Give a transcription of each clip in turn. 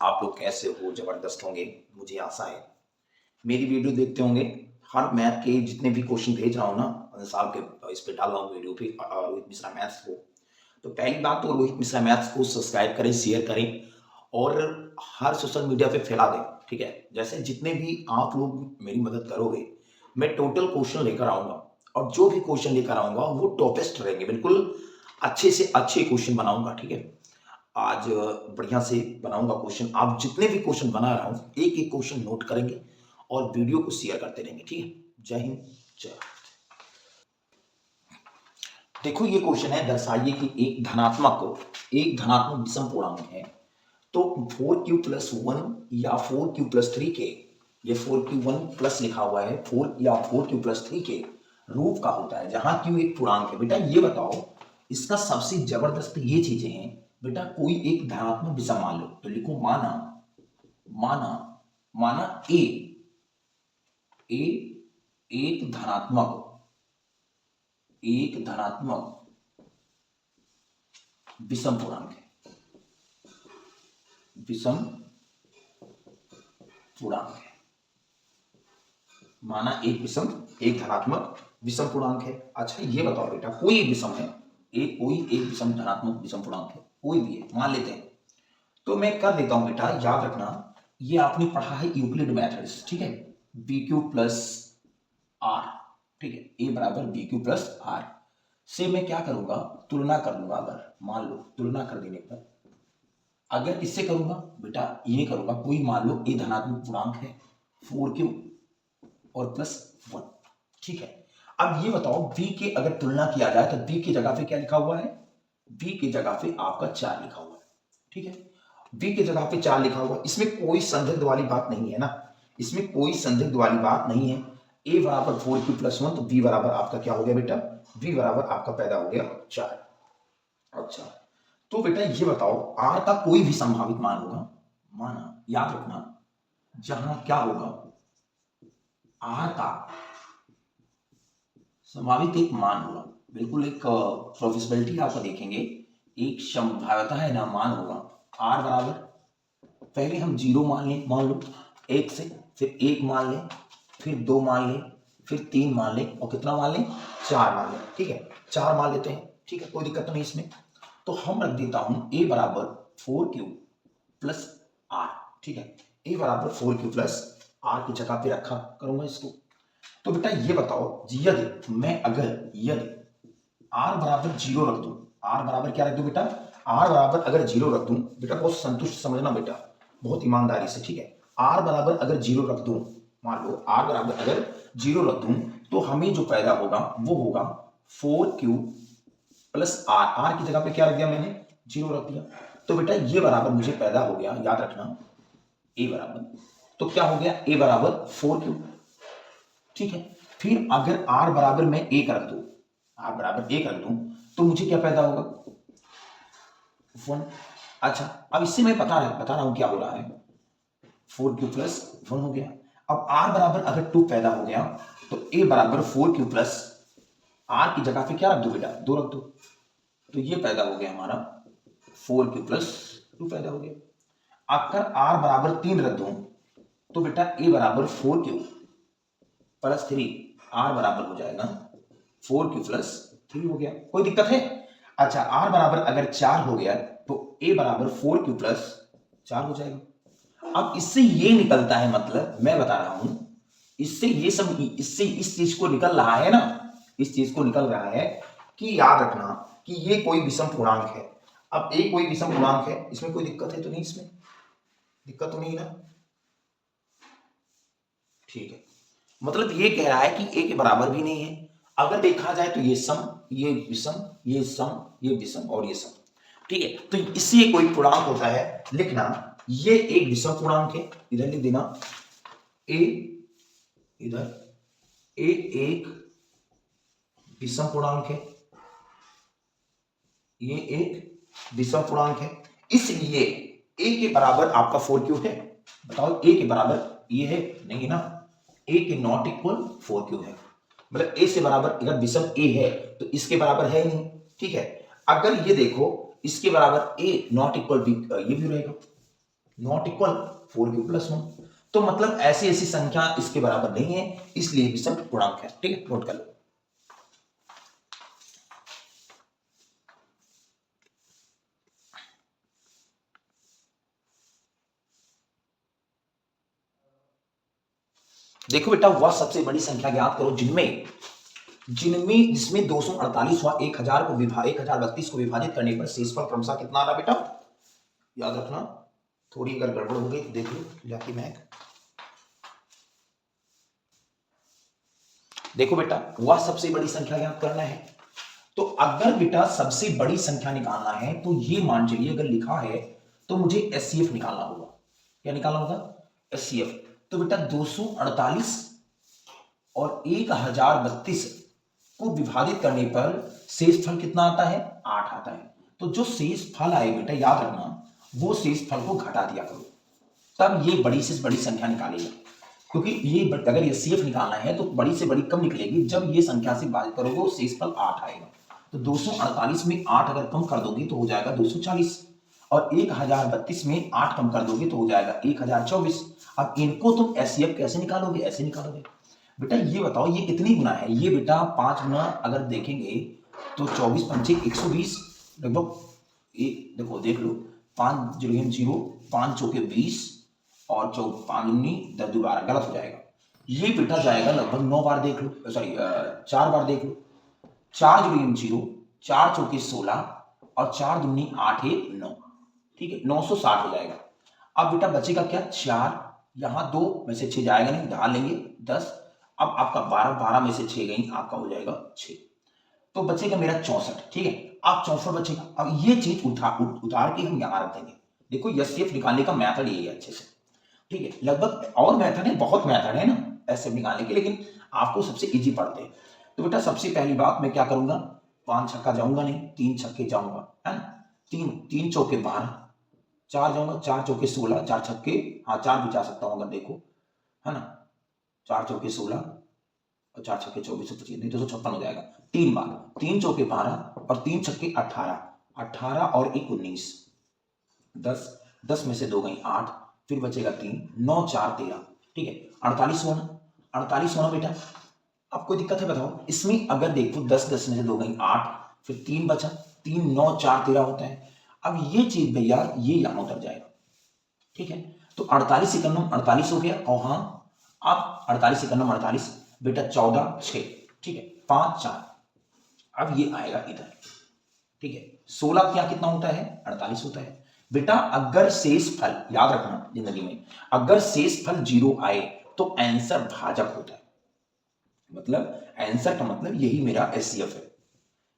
आप लोग कैसे हो? जबरदस्त होंगे, मुझे आशा है। मेरी वीडियो देखते होंगे। हर मैथ के जितने भी क्वेश्चन भेज रहा हूँ ना साहब के इस पे डाल रहा हूँ वीडियो पे रोहित मिश्रा मैथ्स को। तो पहली बात तो रोहित मिश्रा मैथ्स को सब्सक्राइब करें, शेयर करें और हर सोशल मीडिया पे फैला दें। ठीक है, जैसे जितने भी आप लोग मेरी मदद करोगे, मैं टोटल क्वेश्चन लेकर आऊंगा और जो भी क्वेश्चन लेकर आऊंगा वो टॉपेस्ट रहेंगे। बिल्कुल अच्छे से अच्छे क्वेश्चन बनाऊंगा। ठीक है, आज बढ़िया से बनाऊंगा क्वेश्चन। आप जितने भी क्वेश्चन बना रहा हूं एक एक क्वेश्चन नोट करेंगे और वीडियो को शेयर करते रहेंगे। ठीक है, जय हिंद, जय भारत। देखो ये क्वेश्चन है, दर्शाइए कि एक धनात्मक विषम पूर्णांक है तो 4q+1 या 4q+3 के, ये 4q1 प्लस लिखा हुआ है, 4 या 4q+3 के रूप का होता है जहां q एक पूर्णांक है। बेटा ये बताओ, इसका सबसे जबरदस्त ये चीजें हैं। बेटा कोई एक धनात्मक विषम मान लो तो लिखो माना माना माना ए ए एक धनात्मक विषम पूर्णांक है, विषम पूर्णांक है। माना एक धनात्मक विषम पूर्णांक है। अच्छा ये बताओ बेटा, कोई एक विषम है, कोई एक विषम धनात्मक विषम पूर्णांक है, कोई भी है, मान लेते हैं। तो मैं कर देता हूं बेटा, याद रखना ये आपने पढ़ा है यूक्लिड मेथड्स। ठीक है, BQ+R। ठीक है, A बराबर BQ+R से मैं क्या करूंगा, तुलना कर लूंगा। अगर मान लो तुलना कर देने पर अगर इससे करूंगा बेटा, ये करूंगा, कोई मान लो ए धनात्मक पूर्णांक है 4Q और +1। ठीक है, अब ये बताओ b के अगर तुलना किया जाए तो b की जगह पे क्या लिखा हुआ है, b की जगह पे आपका 4 लिखा हुआ है। ठीक है, b की जगह पे 4 लिखा हुआ है, इसमें कोई संदिग्ध वाली बात नहीं है ना, इसमें कोई संदिग्ध वाली बात नहीं है। a बराबर 4q+1 तो b बराबर आपका क्या हो गया बेटा, b बराबर आपका पैदा हो गया 4। अच्छा तो बेटा ये बताओ r का कोई भी संभावित मान होगा, माना याद रखना जहां क्या होगा, r का संभावित एक मान होगा, बिल्कुल एक प्रोबेबिलिटी आपको देखेंगे, एक संभाव्यता है ना, मान होगा r बराबर, पहले हम 0 मान लें, मान लो 1 से, फिर 1 मान लें, फिर 2 मान लें, फिर 3 मान लें और कितना मान लें, 4 मान लें। ठीक है, 4 मान लेते हैं। ठीक है, कोई दिक्कत नहीं इसमें। तो हम रख देता हूं a बराबर 4q+r। ठीक है, a बराबर 4q+r की जगह पे रखा करूंगा इसको। तो बेटा ये बताओ, यदि मैं अगर r बराबर 0 रख दूं, r बराबर क्या रख दूं बेटा, r बराबर अगर 0 रख दूं बेटा, बहुत संतुष्ट समझना बेटा, बहुत ईमानदारी से। ठीक है, r बराबर अगर 0 रख दूं, मान लो r बराबर अगर 0 रख दूं तो हमें जो पैदा होगा वो होगा 4q+r। r की जगह पे क्या रख दिया मैंने, 0 रख दिया। तो बेटा ये बराबर मुझे पैदा हो गया, याद रखना a बराबर, तो क्या हो गया, a बराबर 4q। ठीक है, फिर अगर r बराबर मैं 1 रख दूं, r बराबर 1 रख दूं तो मुझे क्या पैदा होगा, 1। अच्छा अब इससे मैं बता रहा हूं क्या हो रहा है, 4q+1 हो गया। अब r बराबर अगर 2 पैदा हो गया तो a बराबर 4q+r की जगह पे क्या रख दो बेटा, 2 रख दो, तो ये पैदा हो गया हमारा 4q+2 पैदा हो गया। अगर r बराबर 3 रख दूं तो बेटा a बराबर 4q+3, r बराबर हो जाएगा 4q+3 हो गया, कोई दिक्कत है। अच्छा r बराबर अगर 4 हो गया तो a बराबर 4q+4 हो जाएगा। अब इससे ये निकलता है, मतलब मैं बता रहा हूं, इससे ये सब, इससे इस चीज को निकल रहा है ना, इस चीज को निकल रहा है कि याद रखना कि ये कोई विषम पूर्णांक है। अब a कोई विषम पूर्णांक है, इसमें कोई दिक्कत है तो नहीं, इसमें दिक्कत तो नहीं ना, ठीक है। मतलब ये कह रहा है कि a के बराबर भी नहीं है। अगर देखा जाए तो ये सम, ये विषम, ये सम, ये विषम और ये सम। ठीक है, तो इससे कोई पूर्णांक होता है, लिखना ये एक विषम पूर्णांक है, इधर लिख देना a, इधर a एक विषम पूर्णांक है, ये एक विषम पूर्णांक है, इसलिए a के बराबर आपका 4q है। बताओ a के बराबर ये है नहीं ना, a के नॉट इक्वल 4q है, मतलब a से बराबर, अगर विषम a है तो इसके बराबर है ही नहीं। ठीक है, अगर ये देखो इसके बराबर a नॉट इक्वल b, ये भी रहेगा, नॉट इक्वल 4q+1। तो मतलब ऐसी ऐसी संख्या इसके बराबर नहीं है, इसलिए भी सब पूर्णांक है। ठीक है, नोट कर लो। देखो बेटा, वह सबसे बड़ी संख्या ज्ञात करो जिसमें 248 व 1032 को विभाजित करने पर शेषफल क्रमशः कितना आ रहा बेटा, याद रखना। थोड़ी अगर गड़बड़ हो गई तो देख लो जाके मैं। देखो बेटा, वह सबसे बड़ी संख्या ज्ञात करना है, तो अगर बेटा सबसे बड़ी संख्या निकालना है तो ये मान चलिए अगर लिखा है तो मुझे एचसीएफ निकालना होगा। क्या निकालना होगा? एचसीएफ। तो बेटा 248 और 1032 को विभाजित करने पर शेषफल कितना आता है? 8 आता है। तो जो शेषफल आए बेटा, याद रखना, वो शेषफल को घटा दिया करो, तब ये बड़ी से बड़ी संख्या निकालेगा। क्योंकि ये अगर ये सीएफ निकालना है तो बड़ी से बड़ी कब निकलेगी? जब ये संख्या से भाग करोगे शेषफल 8 आएगा। तो 248 में 8 अगर कम कर दोगे तो हो जाएगा 240, और 1032 में 8 कम कर दोगे तो हो जाएगा 1024। अब इनको तुम एचसीएफ कैसे निकालोगे? ऐसे निकालोगे बेटा। ये बताओ ये कितनी गुना है? ये बेटा 5 गुना अगर देखेंगे तो 24 पंचे 120 लगभग। देखो देख लो, 5 0 5 चौके 20 और 5 19 10 12 गलत हो जाएगा। ये बेटा जाएगा लगभग 9 बार, देख लो, सॉरी 4 बार देख लो। 4 0 4 चौके 16 और 4 दूनी 8 1 9, ठीक है, 960 हो जाएगा। अब बेटा बचेगा क्या? 4, यहाँ 2 में से 6 जाएगा नहीं, ढाल लेंगे 10। अब आपका 12, 12 में से 6 गई, आपका हो जाएगा 6। तो बचेगा मेरा 64, ठीक है। अब 64 बचेगा। अब ये चीज उतार के हम यहाँ रख देंगे। देखो एचसीएफ निकालने का मेथड यही है अच्छे से, ठीक है। लगभग और मेथड है, बहुत मेथड है ना एचसीएफ निकालने के, लेकिन आपको सबसे इजी पड़ते हैं। तो बेटा सबसे पहली बात मैं क्या करूंगा, 5 छक्का जाऊंगा नहीं, 3 छक्के जाऊंगा, है ना। 3 चौके 12, 4 जाऊंगा, 4 चौके 16, 4 छक्के, हाँ 4 भी जा सकता हूँ अगर देखो, है ना। 4 चौके 16 और 4 छक्के 24 25, नहीं 256 हो जाएगा। 3 बार, 3 चौके 12 और 3 छक्के 18, 18 और 1 19, 10, 10 में से 2 गई 8, फिर बचेगा 3, 9 4 13, ठीक है। 48 होना, 48 होना बेटा। अब कोई दिक्कत है बताओ इसमें? अगर देखो 10, 10 में से 2 गई 8, फिर 3 बचा, 3 9 4 13 होता है। अब ये चीज भैया ये यहां उतर जाएगा, ठीक है। तो 48 इकन्नम 48 हो गया, और हाँ अब 48 इकन्नम 48 बेटा 14 6, ठीक है, 5 4। अब ये आएगा इधर, ठीक है। 16 क्या कितना होता है? 48 होता है बेटा। अगर शेष फल, याद रखना जिंदगी में, अगर शेष फल 0 आए तो आंसर भाजक होता है। मतलब आंसर का मतलब यही मेरा एचसीएफ है,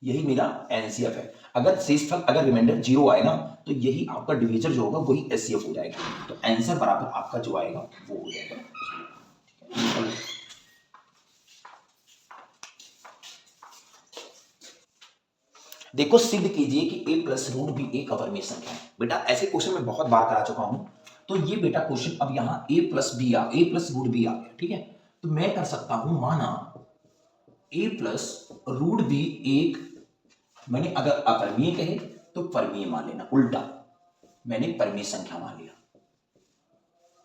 यही मेरा एनसीएफ है। अगर शेषफल अगर रिमाइंडर 0 आए ना तो यही आपका डिवीजर जो होगा वही एचसीएफ हो जाएगा। तो आंसर बराबर आपका जो आएगा वो हो जाएगा, ठीक है। देखो सिद्ध कीजिए कि a प्लस रूट बी एक अवर्मीय संख्या है। बेटा ऐसे क्वेश्चन मैं बहुत बार करा चुका हूं, तो ये बेटा क्वेश्चन अब यहाँ a प्लस रूट बी आ गया, ठीक है। तो मैं कर सकता हूं, माना a प्लस रूट बी एक, मैंने अगर अपरिमेय कहे तो परमीय मान लेना, उल्टा मैंने परमीय संख्या मान लिया,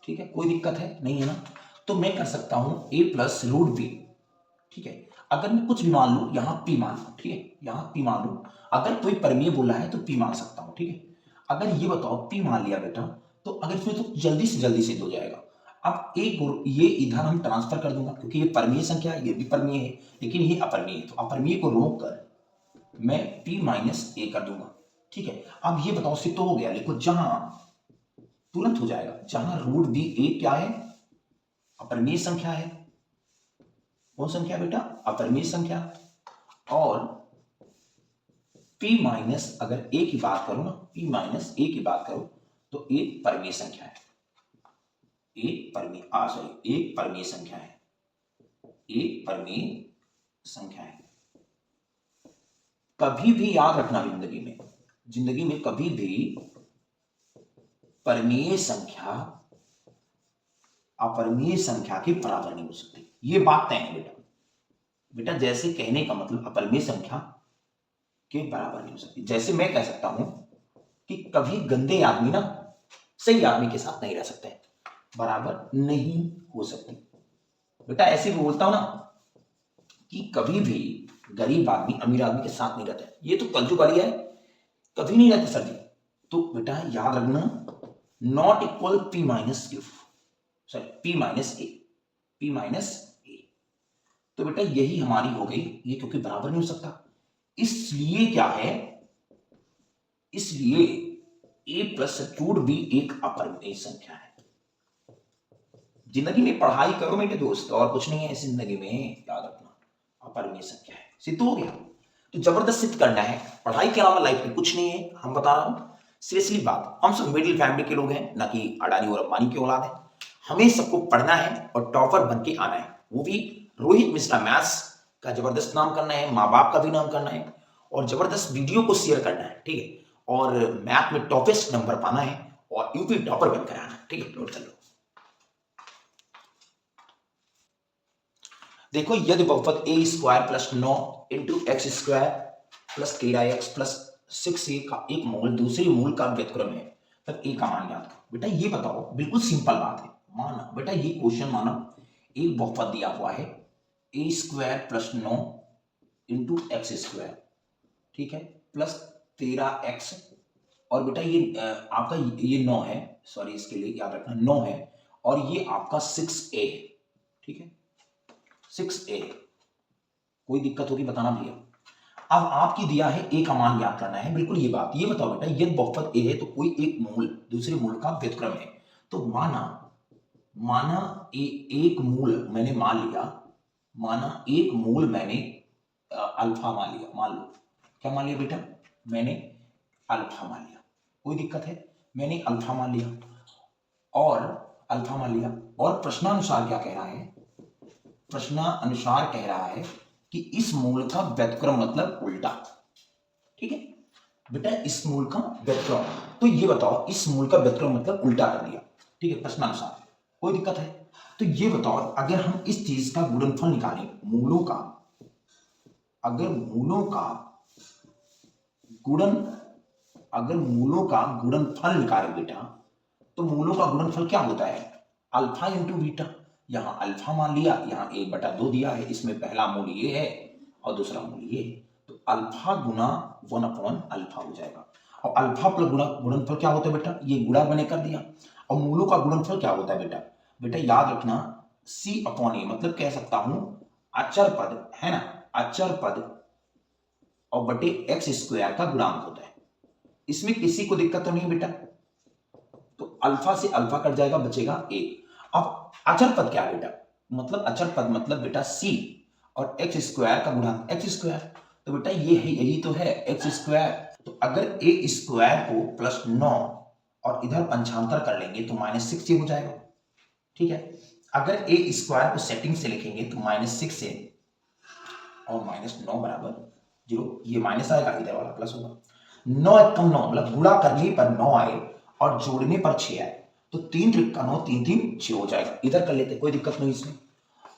ठीक है। कोई दिक्कत है नहीं है ना। तो मैं कर सकता हूं a प्लस रूट बी, ठीक है। अगर मैं कुछ भी मान लू, यहां p मान लू, ठीक है, यहां p मान लू। अगर कोई परमीय बोला है तो p मान सकता हूं, ठीक है। अगर ये बताओ p मान लिया बेटा, तो अगर इसमें तो जल्दी से जल्दी सिद्ध हो जाएगा। अब एक ये इधर हम ट्रांसफर कर दूंगा, क्योंकि ये परमीय संख्या है, ये भी परमीय है, लेकिन ये अपरमीय है, तो अपरमीय को रोक कर मैं p माइनस ए कर दूंगा, ठीक है। अब ये बताओ सिद्ध तो हो गया, देखो जहां तुरंत हो जाएगा, जहां रूट बी ए क्या है? अपरिमेय संख्या है। कौन संख्या बेटा? अपरिमेय संख्या। और p माइनस अगर a की बात करो ना, p माइनस a की बात करो तो एक परमीय संख्या है, एक परमीय सॉरी एक परमीय संख्या है, एक परमीय संख्या है। कभी भी याद रखना जिंदगी में कभी भी परमीय संख्या अपरिमेय संख्या के बराबर नहीं हो सकती, ये बात तय है बेटा। बेटा जैसे कहने का मतलब अपरिमेय संख्या के बराबर नहीं हो सकती। जैसे मैं कह सकता हूं कि कभी गंदे आदमी ना सही आदमी के साथ नहीं रह सकते, बराबर नहीं हो सकती। बेटा ऐसे भी बोलता हूं ना कि कभी भी गरीब आदमी अमीर आदमी के साथ नहीं रहता, ये तो कलयुग वाली है, कभी नहीं रहते सर जी। तो बेटा याद रखना, not equal p minus q, sorry p minus a, p minus a. तो बेटा यही हमारी हो गई, ये क्योंकि बराबर नहीं हो सकता, इसलिए क्या है, इसलिए ए प्लस रूट बी एक अपरिमेय संख्या है। जिंदगी में पढ़ाई करो मेरे दोस्त, और कुछ नहीं है इस जिंदगी में, याद रखना अपरिमेय संख्या है, सिद्ध हो गया। तो जबरदस्त सिद्ध करना है, पढ़ाई के अलावा लाइफ में कुछ नहीं है, हम बता रहा हूं सीरियसली बात। हम सब मिडिल फैमिली के लोग हैं, ना कि अडानी और अंबानी की औलाद है। हमें सबको पढ़ना है और टॉपर बन के आना है, वो भी रोहित मिश्रा मैथ्स का जबरदस्त नाम करना है, माँ बाप का भी नाम करना है, और जबरदस्त वीडियो को शेयर करना है, ठीक है, और मैथ में टॉपेस्ट नंबर पाना है और यूपी टॉपर बनकर आना है, ठीक है। नोट कर लो। देखो यदि बहुपद a square plus 9 into x square plus 13x plus 6a का एक मूल दूसरे मूल का व्यतिक्रम है, तब ए का मान याद करो। बेटा ये बताओ, बिल्कुल सिंपल बात है, माना बेटा ये क्वेश्चन माना एक बहुपद दिया हुआ है a square plus 9 into x square, ठीक है, प्लस 13x, और बेटा ये आपका ये 9 है, सॉरी इसके लिए याद रखना 9 है, और ये आपका 6a है, ठीक है, 6a। कोई दिक्कत होगी बताना भैया। अब आपकी दिया है ए का मान याद करना है, बिल्कुल ये बात। ये बताओ बेटा यदि बहुपद ए है तो कोई एक मूल दूसरे मूल का व्युत्क्रम है, तो माना एक मूल मैंने मान लिया, माना एक मूल मैंने अल्फा मान लिया, मान लो क्या मान लिया बेटा, मैंने अल्फा मान लिया, कोई दिक्कत है, मैंने अल्फा मान लिया और अल्फा मान लिया, और प्रश्नानुसार क्या कह रहा है, प्रश्नानुसार कह रहा है कि इस मूल का व्युत्क्रम मतलब उल्टा, ठीक है बेटा, इस मूल का व्युत्क्रम। तो ये बताओ इस मूल का व्युत्क्रम मतलब उल्टा कर दिया, ठीक है, प्रश्नानुसार, कोई दिक्कत है। तो ये बताओ अगर हम इस चीज का गुणनफल निकालें, मूलों का, अगर मूलों का गुणनफल निकालें बेटा, तो मूलों का गुणनफल क्या होता है, अल्फा इंटू बीटा। यहां अल्फा मान लिया, यहां 1/2 दिया है, इसमें पहला मूल ये है और दूसरा मूल ये है, तो अल्फा गुना 1/अल्फा हो जाएगा। और अल्फा प्लस गुणनफल क्या होता है बेटा, ये गुणा मैंने कर दिया। और मूलों का गुणनफल क्या होता है बेटा, बेटा याद रखना C/A, मतलब कह सकता हूं अचर पद है ना, अचर पद और बटे एक्स स्क्वायर का गुणांक होता है। इसमें किसी को दिक्कत तो नहीं बेटा, तो अल्फा से अल्फा कट जाएगा, बचेगा 1। अब अचर पद क्या है बेटा, मतलब अचर पद मतलब बेटा c और एक्स स्क्वायर का गुणांक एक्स स्क्वायर, तो बेटा ये है, यही तो है एक्स स्क्वायर। तो अगर ए स्क्वायर को प्लस 9 और इधर पंचांतर कर लेंगे तो -6 हो जाएगा, ठीक है। अगर ए स्क्वायर को सेटिंग से लिखेंगे तो -6 से और -9 बराबर 0, ये माइनस आएगा, इधर वाला प्लस होगा। 9 एकम 9 मतलब गुणा करने पर 9 आए और जोड़ने पर 6 आए, तो 3 त्रिका 9, 3 3 6 हो जाएगा। इधर कर लेते, कोई दिक्कत नहीं इसमें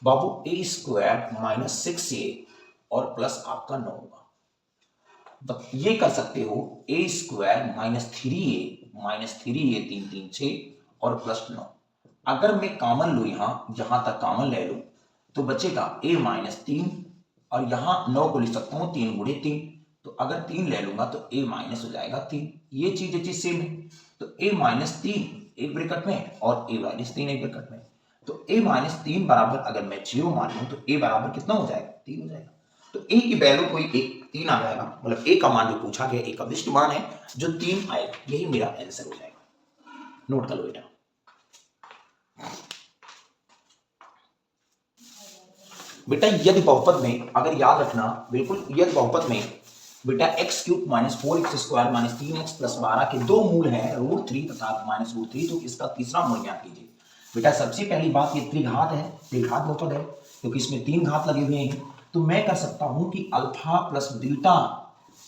बाबू। ए स्क्वायर -6a और प्लस आपका 9 होगा। ये कर सकते हो ए स्क्वायर -3a 3 3 6 और प्लस 9। अगर मैं कॉमन लू, यहां तक कॉमन ले लू तो बचेगा a -3, और यहां 9 को लिख सकता हूं 3 गुणे 3, तो अगर 3 ले लूंगा तो a माइनस हो जाएगा 3। ये चीज सेम है, तो a -3 एक ब्रैकेट में और a -3 एक ब्रैकेट में, तो a -3 बराबर अगर मैं 0 मान लूं तो a बराबर कितना हो जाएगा, 3 हो जाएगा। तो a की वैल्यू कोई 3 आ जाएगा, मतलब a का मान जो पूछा गया एक अभिष्ट मान है जो 3 आएगा, यही मेरा आंसर हो जाएगा। नोट कर लो बेटा। बेटा यदि बहुपद में, अगर याद रखना बिल्कुल, यदि बहुपद में बेटा x³ -4x² -3x + 12 के दो मूल हैं √3 तथा -√3, तो इसका तीसरा मूल ज्ञात कीजिए। बेटा सबसे पहली बात ये त्रिघात है, त्रिघात बहुपद है क्योंकि इसमें 3 घात लगे हुए हैं, तो मैं कर सकता हूं कि अल्फा प्लस बीटा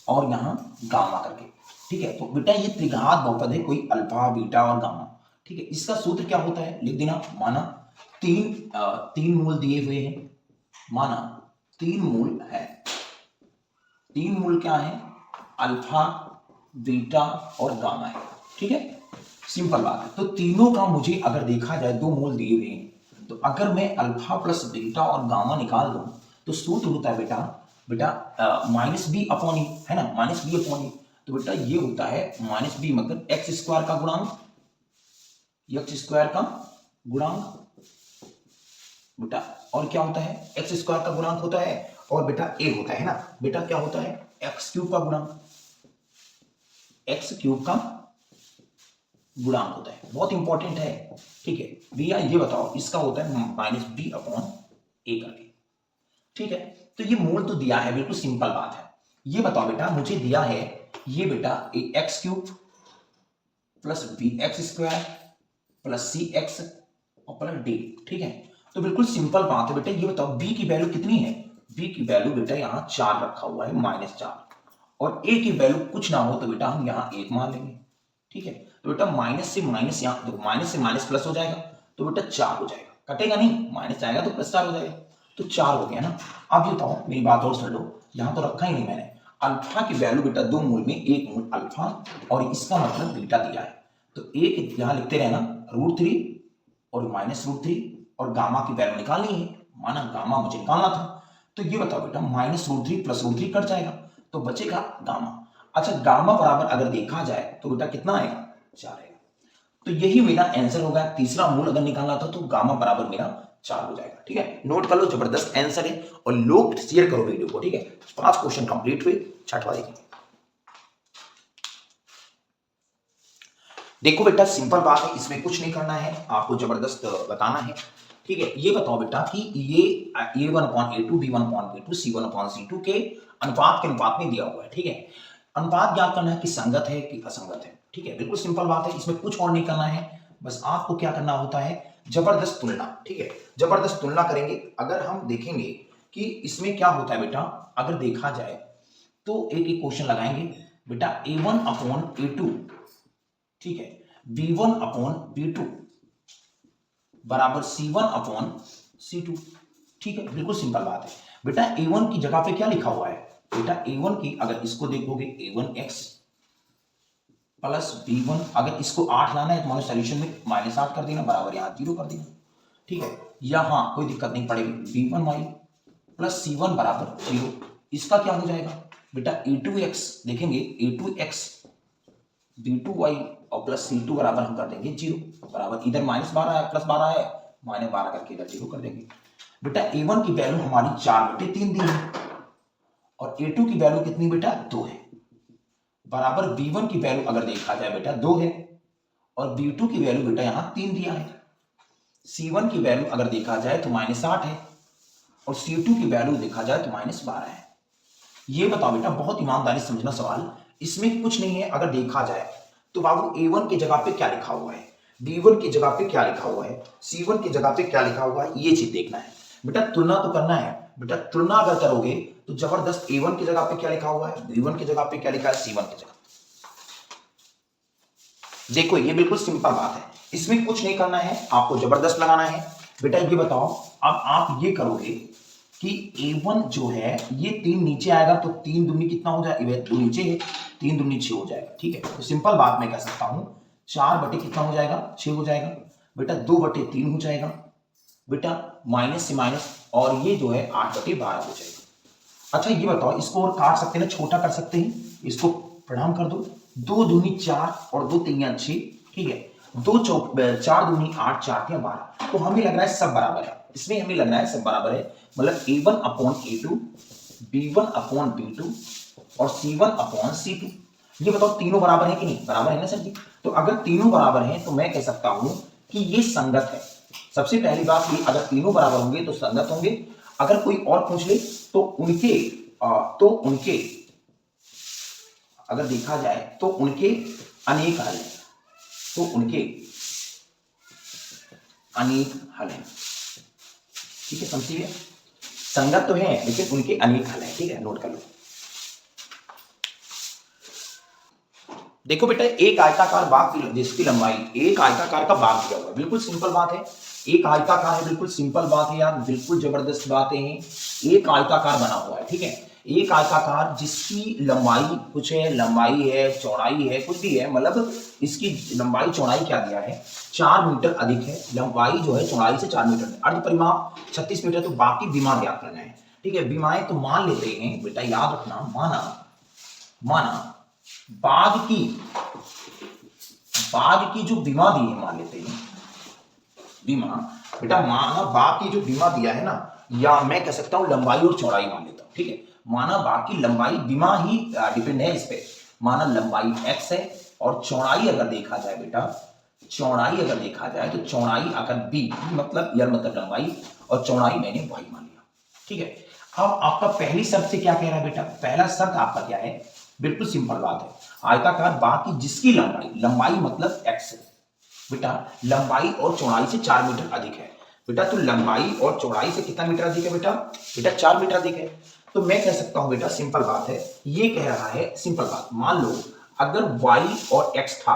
और यहाँ गामा करके, ठीक है। तो बेटा ये त्रिघात बहुपद है, कोई अल्फा बीटा और गामा, ठीक है। इसका सूत्र क्या होता है लिख देना, माना तीन मूल दिए हुए हैं, माना 3 मूल है, 3 मूल क्या है, अल्फा बीटा और गामा है, ठीक है। सिंपल बात है। तो तीनों का मुझे अगर देखा जाए, दो मोल दिए हुए हैं, तो अगर मैं अल्फा प्लस बीटा और गामा निकाल दूं तो सूत्र होता है बेटा बेटा माइनस बी अपॉन ई, है ना, माइनस बी अपॉन ई। तो बेटा ये होता है माइनस बी मतलब एक्स स्क्वायर का गुणांक, एक्स स्क्वायर का गुणांक बेटा, और क्या होता है, एक्स स्क्वायर का गुणांक होता है, और बेटा ए होता है ना बेटा, क्या होता है, एक्स क्यूब का गुणांक, एक्स क्यूब का गुणांक होता है, बहुत इंपॉर्टेंट है। ठीक है भैया, ये बताओ इसका होता है माइनस बी अपॉन ए करके। ठीक है, तो ये मूल तो दिया है, बिल्कुल सिंपल बात है। ये बताओ बेटा, मुझे दिया है ये बेटा x cube plus b x square plus c x और प्लस डी। ठीक है, तो बिल्कुल सिंपल बात है बेटा। ये बताओ बी की वैल्यू कितनी है, बी की वैल्यू बेटा यहाँ 4 रखा हुआ है, -4, और ए की वैल्यू कुछ ना हो तो बेटा हम यहाँ 1 मान लेंगे। ठीक है, तो बेटा माइनस से माइनस, यहाँ देखो माइनस से माइनस प्लस हो जाएगा, तो बेटा 4 हो जाएगा, कटेगा नहीं, माइनस आएगा तो +4 हो जाएगा, तो 4 हो गया ना। अब ये बताओ, मेरी बात और सुन लो, यहाँ तो रखा ही नहीं मैंने, अल्फा की वैल्यू बेटा 2 मूल में 1 मूल अल्फा और इसका मतलब बीटा दिया है, तो एक यहाँ लिखते रहना √3 और -√3, और गामा की वैल्यू निकालनी है, माना गामा मुझे निकालना था। तो ये बताओ बेटा -√3 प्लस √3 कट जाएगा तो बचेगा गामा। अच्छा, गामा बराबर अगर देखा जाए तो बेटा कितना आएगा, 4 आएगा। तो यही मेरा आंसर होगा। तीसरा मूल अगर निकालना था तो गामा बराबर मेरा 4 हो जाएगा। ठीक है, नोट कर लो, जबरदस्त आंसर है, और लोग शेयर करो वीडियो को। ठीक है, 5 क्वेश्चन कंप्लीट हुए, छठवां देखिए। देखो बेटा सिंपल बात है, इसमें कुछ नहीं करना है, आपको जबरदस्त बताना है। ठीक है, ये बताओ बेटा कि ये A1/A2 B1/B2 C1/C2 के अनुपात में दिया हुआ है। ठीक है, अनुपात ज्ञात करना है कि संगत है कि असंगत है। ठीक है, बिल्कुल सिंपल बात है, इसमें कुछ और नहीं करना है, बस आपको क्या करना होता है, जबरदस्त तुलना। ठीक है, जबरदस्त तुलना करेंगे। अगर हम देखेंगे कि इसमें क्या होता है बेटा, अगर देखा जाए तो एक एक क्वेश्चन लगाएंगे बेटा, A1/A2, ठीक है, B1/B2 बराबर C1/C2। ठीक है, बिल्कुल सिंपल बात है बेटा। A1 की जगह पे क्या लिखा हुआ है बेटा, A1 की अगर इसको देखोगे A1x प्लस B1, अगर इसको 8 लाना है तो हमारे सोल्यूशन में -8 कर देना, बराबर यहाँ 0 कर देना। ठीक है, यहाँ कोई दिक्कत नहीं पड़ेगी, B1y प्लस C1 बराबर 0। इसका क्या हो जाएगा बेटा, A2x देखेंगे, A2x B2y और प्लस C2 बराबर हम कर देंगे 0, बराबर इधर -12 है +12 है, -12 करके इधर 0 कर देंगे। बेटा A1 की वैल्यू हमारी 4/3 दी है, और A2 की वैल्यू कितनी बेटा, 2 है, बराबर B1 की वैल्यू अगर देखा जाए बेटा 2 है, और B2 की वैल्यू बेटा यहाँ 3 दिया है। C1 की वैल्यू अगर देखा जाए तो -8 है, और C2 की वैल्यू देखा जाए तो -12 है। ये बताओ बेटा, बहुत ईमानदारी से समझना सवाल, इसमें कुछ नहीं है। अगर देखा जाए तो बाबू A1 की जगह पे क्या लिखा हुआ है, B1 की जगह पे क्या लिखा हुआ है, C1 की जगह पे क्या लिखा हुआ है, ये चीज देखना है बेटा। तुलना तो करना है बेटा, तुलना अगर करोगे तो जबरदस्त A1 की जगह पे क्या लिखा हुआ है, B1 की जगह पे क्या लिखा है, C1 की जगह। देखो ये बिल्कुल सिंपल बात है, इसमें कुछ नहीं करना है, आपको जबरदस्त लगाना है बेटा। ये बताओ, अब आप ये करोगे कि A1 जो है ये 3 नीचे आएगा तो 3 दूनी कितना हो जाएगा, 2 नीचे है, 3 दूनी 6 हो जाएगा। ठीक है, तो सिंपल बात मैं कह सकता हूं 4 कितना हो जाएगा, 6 हो जाएगा बेटा, 2/3 हो जाएगा बेटा, माइनस से माइनस, और ये जो है 8/12 हो जाएगा। अच्छा ये बताओ, इसको और काट सकते हैं ना, छोटा कर सकते हैं, इसको प्रणाम कर दो, 2 दूनी 4 और 2 3 6। ठीक है, 4 दूनी 8, 4 3 12, तो हमें लग रहा है सब बराबर है, इसमें हमें लग रहा है सब बराबर है, मतलब A1/A2 B1/B2 और C1/C2। ये बताओ तीनों बराबर है कि नहीं, बराबर है ना सर जी। तो अगर तीनों बराबर हैं तो मैं कह सकता हूं कि ये संगत है। सबसे पहली बात ये, अगर तीनों बराबर होंगे तो संगत होंगे। अगर कोई और पूछ ले तो उनके अगर देखा जाए तो उनके अनेक हल हैं, तो उनके अनेक हल हैं। ठीक है, समझिए, संगत तो है लेकिन उनके अनेक हल हैं। ठीक है, नोट कर लो। देखो बेटा, एक आयताकार बाग की जिसकी लंबाई, एक आयताकार का बाग दिया हुआ है, बिल्कुल सिंपल बात है, एक आयताकार है, बिल्कुल सिंपल बात है यार, बिल्कुल जबरदस्त बातें हैं। एक आयताकार बना हुआ है, ठीक है, एक आयताकार जिसकी लंबाई कुछ है, लंबाई है, चौड़ाई है, कुछ भी है, मतलब इसकी लंबाई चौड़ाई क्या दिया है, 4 मीटर अधिक है, लंबाई जो है चौड़ाई से 4 मीटर है, अर्ध परिमाप 36 मीटर। तो बाकी विमा ज्ञात करना है, ठीक है। विमाएं तो मान लेते हैं बेटा, याद रखना, माना बाघ की जो विमा दी है, मान लेते हैं विमा, बेटा माना बाघ की जो विमा दिया है ना, या मैं कह सकता हूं लंबाई और चौड़ाई मान लेता हूं, ठीक है। माना बाघ की लंबाई, विमा ही डिपेंड है इस पे, माना लंबाई x है और चौड़ाई अगर देखा जाए बेटा, चौड़ाई अगर देखा जाए तो चौड़ाई अगर b मतलब यल मतलब लंबाई, और चौड़ाई मैंने y मान लिया, ठीक है। अब आपका पहली शर्त से क्या कह रहा है बेटा, पहला शर्त आपका क्या है, बिल्कुल सिंपल बात है, आयताकार बाघ की जिसकी लंबाई मतलब x है बेटा, लंबाई और चौड़ाई से 4 मीटर अधिक है बेटा। तो लंबाई और चौड़ाई से कितना मीटर अधिक है बेटा, बेटा 4 मीटर अधिक है। तो मैं कह सकता हूं बेटा, सिंपल बात है, ये कह रहा है, सिंपल बात, मान लो अगर y और x था,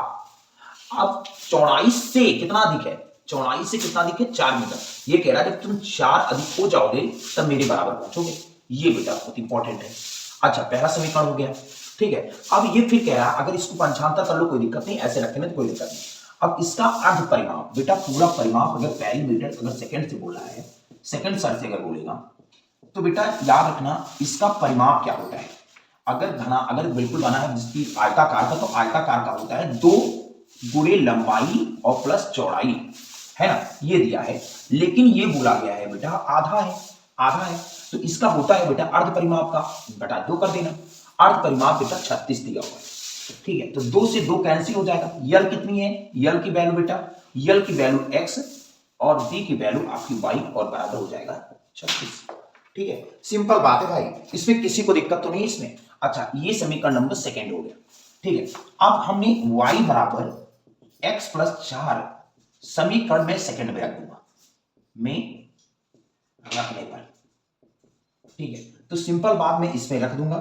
अब चौड़ाई से कितना अधिक है, चौड़ाई से कितना अधिक है, 4 मीटर। ये कह रहा है जब तुम 4 अधिक हो जाओगे तब मेरे बराबर पहुंचोगे, ये बेटा बहुत इंपॉर्टेंट है। अच्छा, पहला समीकरण हो गया, ठीक है। अब ये फिर कह रहा है अगर इसको पंचांतर कर लो कोई दिक्कत नहीं, ऐसे रखने में तो कोई दिक्कत नहीं। अब इसका अर्ध परिमाप बेटा, पूरा परिमाप अगर पैरीमीटर अगर सेकंड से बोला है, सेकंड सर से अगर बोलेगा तो बेटा याद रखना इसका परिमाप क्या होता है। अगर बिल्कुल बना है जिसकी आयताकार का, तो आयताकार का होता है 2 गुणे लंबाई और प्लस चौड़ाई, है ना, ये दिया है। लेकिन ये बोला गया है बेटा आधा है, तो इसका होता है बेटा अर्ध परिमाप का, बेटा 2 कर देना। अर्ध परिमाप बेटा 36 दिया हुआ है, ठीक है। तो 2 से 2 कैंसिल हो जाएगा। यल कितनी है, यल की वैल्यू बेटा, यल की वैल्यू x और b की वैल्यू आपकी y, और बराबर हो जाएगा 36, ठीक है। सिंपल बात है भाई, इसमें किसी को दिक्कत तो नहीं इसमें। अच्छा, ये समीकरण नंबर सेकंड हो गया, ठीक है। अब हमने y बराबर x प्लस 4 समीकरण में सेकंड में रख दूंगा, मैं रखने पर, ठीक है। तो सिंपल बात मैं इसमें रख दूंगा,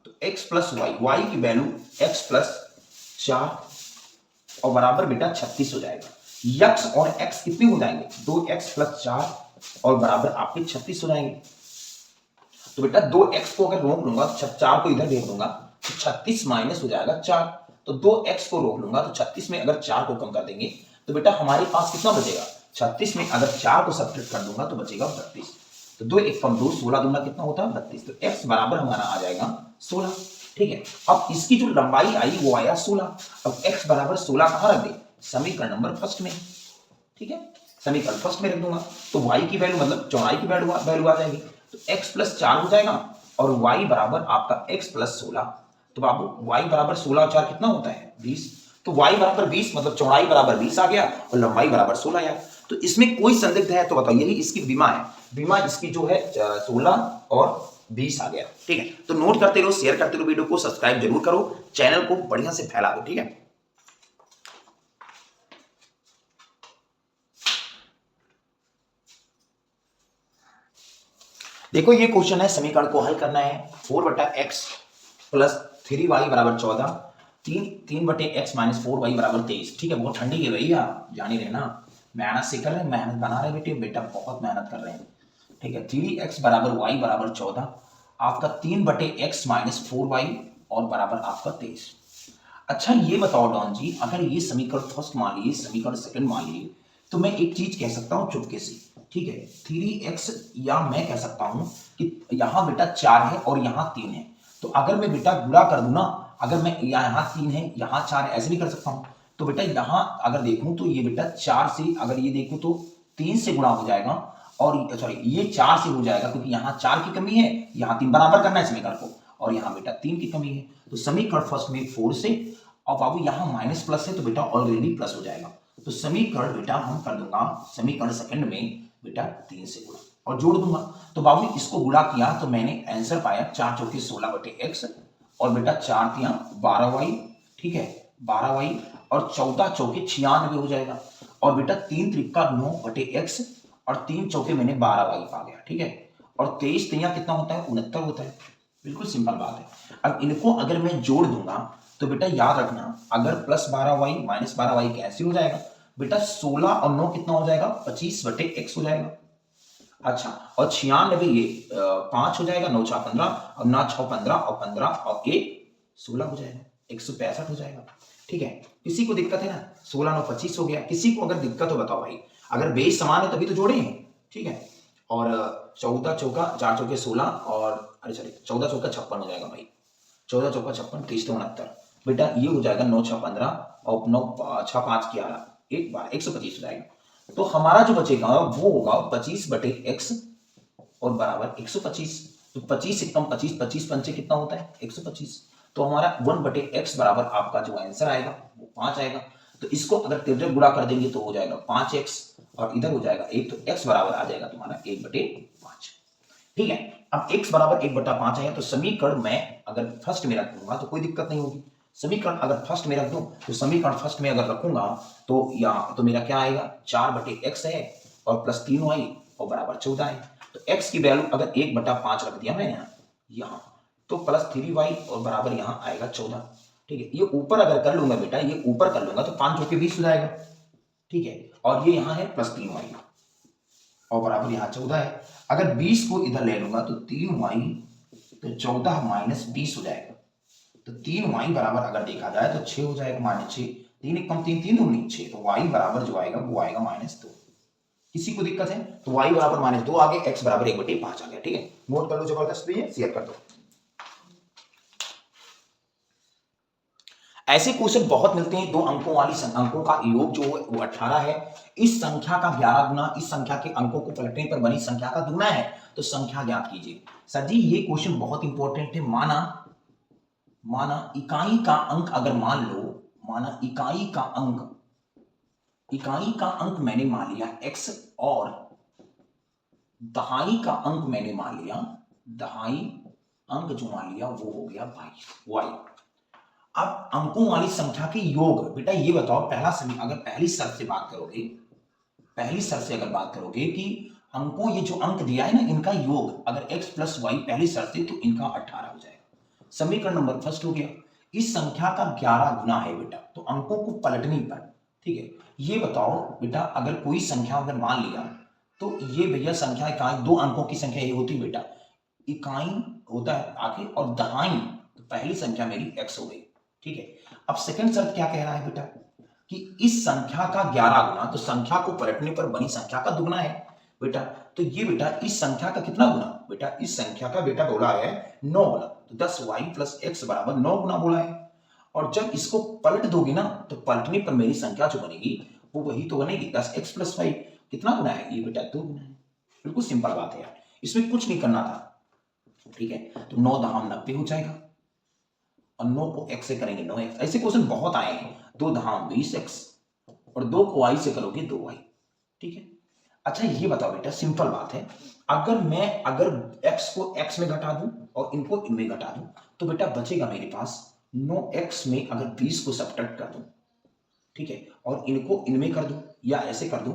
तो x प्लस y की वैल्यू x प्लस 4 और बराबर बेटा 36 हो जाएगा। x और x कितने हो जाएंगे, 2x प्लस 4 और बराबर आपके 36 हो जाएंगे। तो बेटा 2x को अगर रोक लूंगा तो 4 को इधर भेज दूंगा तो 36 माइनस हो जाएगा 4। तो 2x को रोक लूंगा तो 36 में अगर 4 को कम कर देंगे तो बेटा हमारे पास कितना बचेगा, 36 में अगर 4 को सब्ट्रैक्ट कर दूंगा तो बचेगा 32। तो 2 1 कम 2, 16 दूंगा कितना होता है 32। तो x बराबर हमारा आ जाएगा 16, ठीक है। अब इसकी जो लंबाई आई वो आया 16। अब x बराबर 16 कहां रख दे, समीकरण नंबर फर्स्ट में, ठीक है, समीकरण फर्स्ट में रख दूंगा। तो y की वैल्यू मतलब चौड़ाई की वैल्यू आ जाएगी, तो x प्लस 4 हो जाएगा और y बराबर आपका x प्लस 16। तो बाबू y बराबर 16 और 4 कितना होता है 20। तो y बराबर 20 मतलब चौड़ाई बराबर 20 आ गया और लंबाई बराबर 16 आया। तो इसमें कोई संदिग्ध है तो बताइए, यही इसकी बीमा है, बीमा इसकी जो है 16 और 20 आ गया, ठीक है। तो नोट करते रहो, शेयर करते रहो वीडियो को, सब्सक्राइब जरूर करो, चैनल को बढ़िया से फैला दो, ठीक है। देखो ये क्वेश्चन है, समीकरण को हल करना है। 4/x प्लस 3y बराबर 14, 3/x माइनस 4y बराबर 23, ठीक है। बहुत ठंडी है भैया, जान ही रहे ना, मेहनत से कर रहे हैं, मेहनत बना रहे बेटे, बेटा बहुत मेहनत कर रहे हैं, ठीक है। 3x बराबर y बराबर 14, आपका 3/x माइनस 4y और बराबर आपका 23। अच्छा ये बताओ डॉन जी, अगर ये समीकरण फर्स्ट मान लिए, समीकरण सेकंड मान लिए, तो मैं एक चीज कह सकता हूं चुपके से, ठीक है। 3x, या मैं कह सकता हूं कि यहां बेटा 4 है और यहां 3 है, तो अगर मैं बेटा गुणा कर दूं ना, अगर मैं यहां 3 है यहां 4 है, ऐसे भी कर सकता हूं। तो बेटा यहां अगर देखूं तो ये बेटा 4 से, अगर ये देखूं तो 3 से गुणा हो जाएगा, और सॉरी ये 4 से हो जाएगा क्योंकि यहां 4 की कमी है, यहां 3 बराबर करना है समीकरण को, और यहां बेटा 3 की कमी है। तो समीकरण फर्स्ट में 4 से, और बाबू यहां माइनस प्लस है तो बेटा ऑलरेडी प्लस हो जाएगा। तो समीकरण बेटा हम कर दूंगा समीकरण सेकंड में बेटा 3 से गुणा और जोड़ दूंगा। तो बाबू इसको गुणा किया तो मैंने आंसर पाया 4 चौके 16/x और बेटा 4 तिया 12y, ठीक है, 12y और 14 चौके 96 हो जाएगा, और बेटा 3 त्रिका 9/x और 3 चौके मैंने 12y पा गया, ठीक है। और 23 तिया कितना होता है 69 होता है, बिल्कुल सिंपल बात है। अब इनको अगर मैं जोड़ दूंगा तो बेटा याद रखना, अगर plus 12y minus 12y cancel हो जाएगा बेटा, 16 और 9 कितना हो जाएगा 25/x हो जाएगा। अच्छा, और 96 ये 5 हो जाएगा, 9 6 15 और 9 6 15 और 15 और 1 16 हो जाएगा, 165 हो जाएगा। ठीक है, किसी को दिक्कत है ना? 16 9 25 हो गया। किसी को अगर दिक्कत हो बताओ भाई, अगर बेस समान है तभी तो जोड़े हैं। ठीक है, और 14 चौका 4 चौके 16 और अरे सॉरी 14 चौका 56 हो जाएगा भाई, 14 चौका 56 30 69। बेटा ये हो जाएगा 9 6 15 और 9 6 5 11 1 12 125 हो जाएगा। तो हमारा जो बचेगा वो होगा 25 बटे x और बराबर 125। तो 25 से कम 25 25 पंचे कितना होता है 125। तो हमारा 1 बटे x बराबर आपका जो आंसर आएगा वो 5 आएगा। तो इसको अगर तिरछे गुणा कर देंगे तो हो जाएगा 5x और इधर हो जाएगा 1, तो x बराबर आ जाएगा तुम्हारा 1 बटे 5। ठीक है, अब x बराबर 1 बटा 5 है, तो समीकरण मैं अगर फर्स्ट में रख दूंगा तो कोई दिक्कत नहीं होगी। समीकरण अगर फर्स्ट में रख दूं तो समीकरण फर्स्ट में अगर रखूंगा तो यहाँ तो मेरा क्या आएगा 4 बटे x है और प्लस 3y और बराबर 14 है। तो x की वैल्यू अगर 1 बटा 5 रख दिया मैंने यहाँ तो प्लस 3y और बराबर यहाँ आएगा 14। ठीक है, ये ऊपर अगर कर लूंगा बेटा, ये ऊपर कर लूंगा तो 5 चौके 20 हो जाएगा। ठीक है, और ये यहाँ है प्लस 3y और बराबर यहाँ 14 है। अगर 20 को इधर ले लूंगा तो 3y तो 14 माइनस 20 हो जाएगा। तो 3y बराबर अगर देखा जाए तो 6 हो जाएगा, माइनस 6 3 1 कम 3 3 2 नहीं 6, तो y बराबर जो आएगा वो आएगा -2। किसी को दिक्कत है तो y बराबर -2 आ गया, x बराबर 1 बटे 5 आ गया। ठीक है, नोट कर लो, जबरदस्त भी है, शेयर कर दो। ऐसे क्वेश्चन बहुत मिलते हैं। 2 अंकों वाली अंकों का योग जो है वो 18 है। इस संख्या का 11 गुना इस संख्या के अंकों को पलटने पर बनी संख्या का दुगना है, तो संख्या ज्ञात कीजिए। सर जी ये क्वेश्चन बहुत इंपॉर्टेंट है। माना इकाई का अंक अगर मान लो, माना इकाई का अंक मैंने मान लिया x और दहाई का अंक मैंने मान लिया, दहाई अंक जो मान लिया वो हो गया y। अब अंकों वाली संख्या के योग, बेटा ये बताओ पहला समी अगर पहली शर्त से बात करोगे, पहली शर्त से अगर बात करोगे कि अंकों ये जो अंक दिया है ना इनका योग अगर x प्लस वाई पहली शर्त है तो इनका 18 हो जाएगा। समीकरण नंबर फर्स्ट हो गया। इस संख्या का 11 गुना है बेटा, तो अंकों को पलटने पर। ठीक है, ये बताओ बेटा अगर कोई संख्या अगर मान लिया तो ये भैया संख्या इकाई 2 अंकों की संख्या ये होती है बेटा, इकाई होता है आगे और दहाई, तो पहली संख्या मेरी x हो गई। ठीक है, अब सेकंड शर्त क्या कह रहा है बेटा कि इस संख्या का 11 गुना, तो संख्या को पलटने पर बनी संख्या का दुगना है बेटा। तो ये बेटा इस संख्या का कितना गुना, बेटा इस संख्या का बेटा बोला है 9 गुना, तो 10y प्लस x बराबर 9 गुना बोला है। और जब इसको पलट दोगे ना तो पलटने पर मेरी संख्या जो बनेगी वो वही तो बनेगी 10x प्लस वाई। कितना गुना है ये बेटा 2 गुना है। बिल्कुल सिंपल बात है यार, इसमें कुछ नहीं करना था। ठीक है, तो 9 दहाम 90 हो जाएगा और 9 को x से करेंगे 9x। ऐसे क्वेश्चन बहुत आए हैं। 2 दहाम 20x और 2 को y से करोगे 2y। ठीक है, अच्छा ये बताओ बेटा सिंपल बात है, अगर x को x में घटा दूं और इनको इनमें घटा दूं तो बेटा बचेगा मेरे पास 9x में अगर 20 को सब्ट्रैक्ट कर दूं, ठीक है, और इनको इनमें कर दूं या ऐसे कर दूं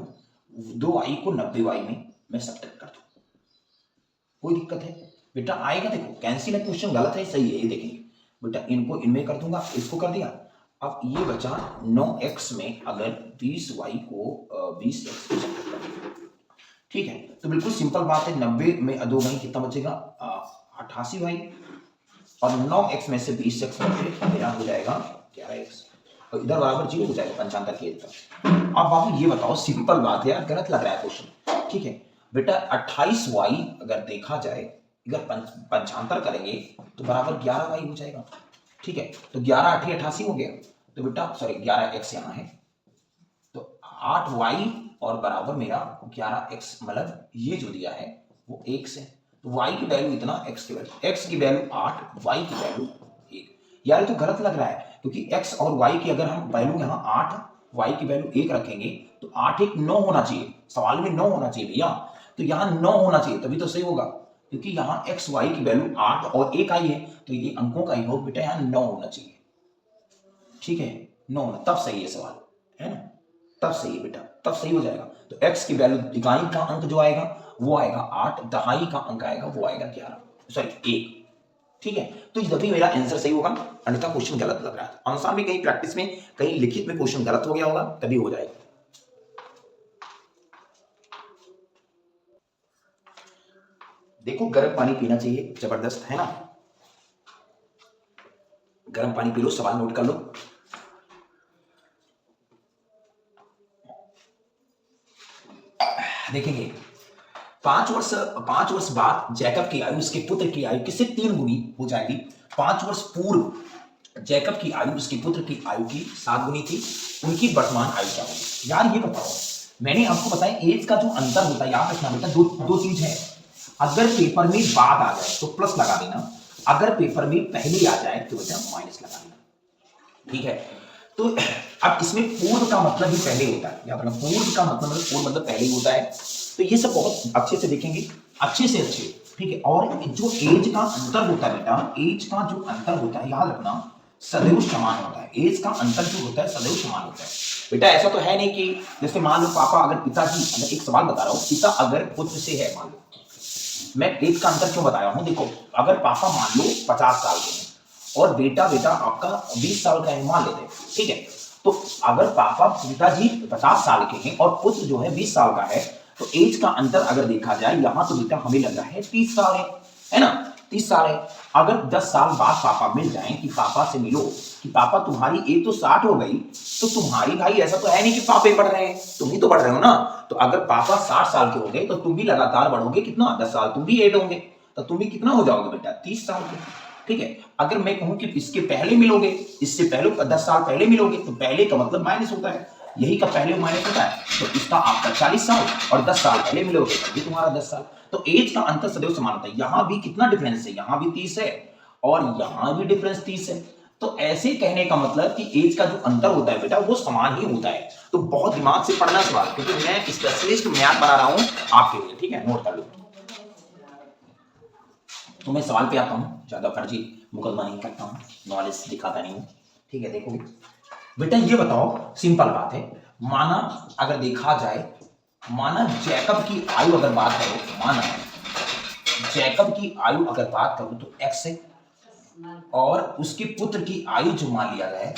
2y को 90y में मैं सब्ट्रैक्ट कर दूं, कोई दिक्कत है बेटा? आएगा, देखो कैंसिल है, क्वेश्चन गलत है सही है ये देखेंगे बेटा, इनको इनमें कर दूंगा, इसको कर दिया। अब ये बचा 9x में अगर 20y को 20x को सब्ट्रैक्ट कर दिया। ठीक है, तो बिल्कुल सिंपल बात है, 90 में 2 गई कितना बचेगा 88y और 9x में से 20x मेरा हो जाएगा 11x और इधर बराबर 0 हो जाएगा 75 के इधर। अब बाबू ये बताओ सिंपल बात है यार, गलत लग रहा है क्वेश्चन। ठीक है बेटा 28y अगर देखा जाए अगर 75 करेंगे तो बराबर 11y हो जाएगा। ठीक है, तो 11 8 88 हो गया, तो बेटा सॉरी 11x यहाँ है, तो 8y और बराबर मेरा 11x, मतलब ये जो दिया है वो 1 से, तो y की वैल्यू इतना, x की वैल्यू 8, y की वैल्यू 1। यार ये तो गलत लग रहा है क्योंकि x और y की अगर हम वैल्यू यहाँ 8, y की वैल्यू 1 रखेंगे तो 8 1 9 होना चाहिए, सवाल में 9 होना चाहिए भैया, तो यहाँ 9 होना चाहिए तभी तो सही होगा, क्योंकि यहाँ x y की वैल्यू 8 और 1 आई है, तो ये अंकों का योग बेटा यहाँ 9 होना चाहिए। ठीक है, 9 होना तब सही है सवाल, है ना, तब सही है बेटा, तब सही हो जाएगा। तो x की वैल्यू इकाई का अंक जो आएगा वो आएगा 8, दहाई का अंक आएगा वो आएगा 11 सॉरी 1। ठीक है, तो तभी मेरा आंसर सही होगा, अन्यथा क्वेश्चन गलत लग रहा है। आंसर में कहीं प्रैक्टिस में कहीं लिखित में क्वेश्चन गलत हो गया होगा तभी हो जाएगा। देखो गर्म पानी पीना चाहिए, जबरदस्त है ना, गर्म पानी पी लो, सवाल नोट कर लो। देखेंगे 5 वर्ष बाद जैकब की आयु उसके पुत्र की आयु किससे 3 गुनी हो जाएगी। 5 वर्ष पूर्व जैकब की आयु उसके पुत्र की आयु की 7 गुनी थी, उनकी वर्तमान आयु क्या होगी। यार ये बताओ, मैंने आपको बताया एज का जो अंतर होता है, याद रखना बेटा, दो चीज है। अगर पेपर में बाद आ जाए तो प्लस लगा देना, अगर पेपर में पहले आ जाए तो बेटा माइनस लगा देना, ठीक है। तो अब इसमें पूर्व का मतलब ही पहले होता है, याद रखना, पूर्व का मतलब पहले ही होता है। तो ये सब बहुत अच्छे से देखेंगे, अच्छे से अच्छे, ठीक है। और जो एज का अंतर होता है बेटा, एज का जो अंतर होता है, याद रखना, सदैव समान होता है। एज का अंतर जो होता है सदैव समान होता है बेटा। ऐसा तो है नहीं कि जैसे मान लो पापा अगर पिताजी, अगर एक सवाल बता रहा हूं, पिता अगर पुत्र से है, मान लो, मैं एज का अंतर क्यों बताया हूं, देखो अगर पापा मान लो 50 साल के हैं और बेटा आपका 20 साल का है, मान लेते हैं, ठीक है। तो अगर पापा पिताजी 50 साल के हैं और पुत्र जो है 20 साल का है, तो एज का अंतर अगर देखा जाए यहां, तो बेटा हमें लग रहा है 30 साल है ना, 30 साल है। अगर 10 साल बाद पापा मिल जाएं कि पापा से मिलो कि पापा तुम्हारी एज तो 60 हो गई, तो तुम्हारी भाई ऐसा तो है नहीं कि पापे बढ़ रहे हैं, तुम ही तो बढ़ रहे हो ना। तो अगर पापा 60 साल के हो गए तो तुम भी लगातार बढ़ोगे, कितना, 10 साल तुम भी एड होंगे, तो तुम भी कितना हो जाओगे बेटा, 30 साल के, ठीक है। अगर मैं कहूं कि इसके पहले मिलोगे, इससे पहले 10 साल पहले मिलोगे, तो पहले का मतलब माइनस होता है, यही का पहले माइनस होता है, तो इसका आपका 40 साल, और 10 साल पहले मिलोगे तभी तुम्हारा 10 साल। तो एज का अंतर सदैव समान होता है। यहां भी कितना डिफरेंस है, यहां भी 30 है और यहां भी डिफरेंस 30 है। तो ऐसे कहने का मतलब कि एज का जो अंतर होता है बेटा वो समान ही होता है। तो बहुत दिमाग से पढ़ना सवाल, क्योंकि मैं स्पेशलिस्ट मैथ बना रहा हूं आपके लिए, ठीक है, नोट कर लो। तो मैं सवाल पे आता हूँ, ज्यादा फर्जी मुकदमा नहीं करता हूँ, नॉलेज दिखाता नहीं हूँ, ठीक है। देखो बेटा ये बताओ, सिंपल बात है, माना अगर देखा जाए, माना जैकब की आयु अगर बात करो, माना जैकब की आयु अगर बात करो तो x है, और उसके पुत्र की आयु जो मान लिया जाए,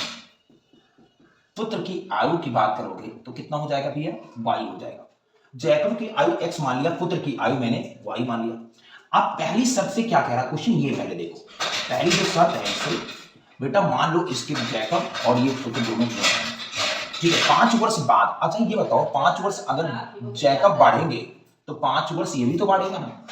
पुत्र की आयु की बात करोगे तो कितना हो जाएगा भैया, y हो जाएगा। जैकब की आयु x मान लिया, पुत्र की आयु मैंने y मान लिया। अब पहली शर्त से क्या कह रहा है क्वेश्चन, ये पहले देखो, पहली जो शर्त है इससे बेटा, मान लो इसके जैकब और ये पुत्र दोनों, ठीक है, 5 वर्ष बाद। अच्छा ये बताओ, 5 वर्ष अगर जैकब बढ़ेंगे तो 5 वर्ष ये भी तो बढ़ेगा ना,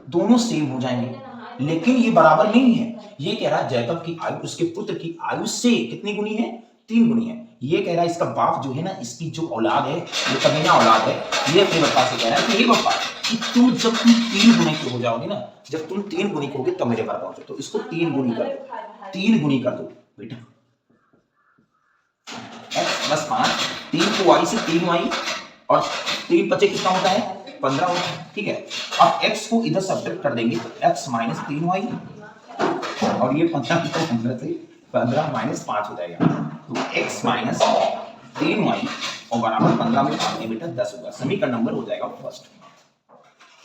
दोनों सेम हो जाएंगे, लेकिन ये बराबर नहीं है। ये कह रहा है जैकब की आयु उसके पुत्र की आयु से कितनी गुनी है, 3 गुनी है। ये कह रहा है इसका बाप जो है ना, इसकी जो औलाद है, ये कमीना औलाद है, ये अपने पापा से कह रहा है कि ये पापा कि जब तुम 3 गुने के हो जाओगे ना, जब तुम 3 गुनी के होगे तब मेरे पास पहुंचो, तो इसको 3 गुनी कर दो, 3 गुनी कर दो बेटा, x प्लस 5, 3 को y से 3y, और 3 बचे कितना होता है, 15 होता है, ठीक है। अब x को इधर सब्ट्रैक्ट कर देंगे तो x माइनस 3y, और ये 15 को 15 से 15 माइनस 5 हो जाएगा, तो x माइनस 3y और बराबर 15 में 5 बेटा 10 होगा, समीकरण नंबर हो जाएगा फर्स्ट,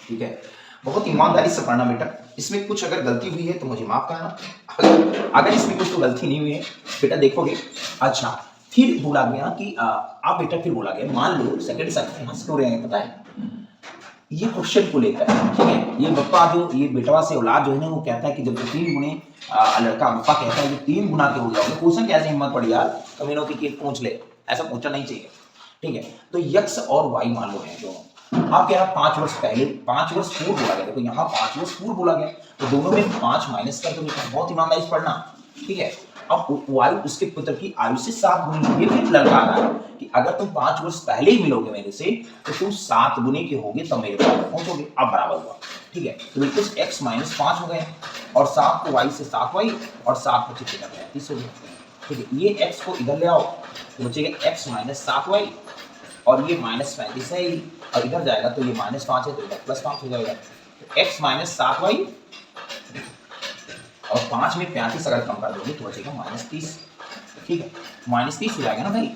ठीक है। बहुत ईमानदारी से पढ़ना बेटा, इसमें कुछ अगर गलती हुई है तो मुझे माफ करना, अगर इसमें कुछ तो गलती नहीं हुई है बेटा, देखोगे। अच्छा फिर बोला गया कि आप बेटा, फिर बोला गया, मान लो सेकंड सेक्शन हंस क्यों रहे हैं पता है, ये क्वेश्चन को लेकर, ठीक है। ये बप्पा जो, ये बेटवा से औलाद जो है ना, वो कहता है कि जब 3 गुने, लड़का बप्पा कहता है कि 3 गुना के हो जाओगे, क्वेश्चन कैसे हिम्मत पड़ी यार, कमीनों की पूछ ले, ऐसा पूछना नहीं चाहिए, ठीक है। तो यक्स और वाई मान लो है जो, आप कह रहा 5 वर्ष पहले, 5 वर्ष पूर्व बोला गया, देखो यहाँ 5 वर्ष पूर्व बोला गया, तो दोनों में 5 माइनस कर दो बेटा, बहुत ईमानदारी से पढ़ना, ठीक है। अब वायु उसके पुत्र की आयु से 7 गुनी, ये फिर लड़का आ रहा है कि अगर तुम 5 वर्ष पहले ही मिलोगे मेरे से, तो तुम 7 गुने के होगे तब मेरे पास पहुंचोगे, अब बराबर हुआ, ठीक है। तो बिल्कुल x माइनस 5 हो गए, और 7 को y से 7y, और 7 को 35 हो गया, ठीक है। ये x को इधर ले आओ तो बचेगा x माइनस 7y, और ये माइनस 35 है, और इधर जाएगा तो ये माइनस 5 है, तो इधर प्लस 5 हो जाएगा, तो x माइनस 7y, और 5 में 35 अगर कम कर दोगे तो बचेगा माइनस 30, ठीक है, माइनस 30 हो जाएगा ना भाई।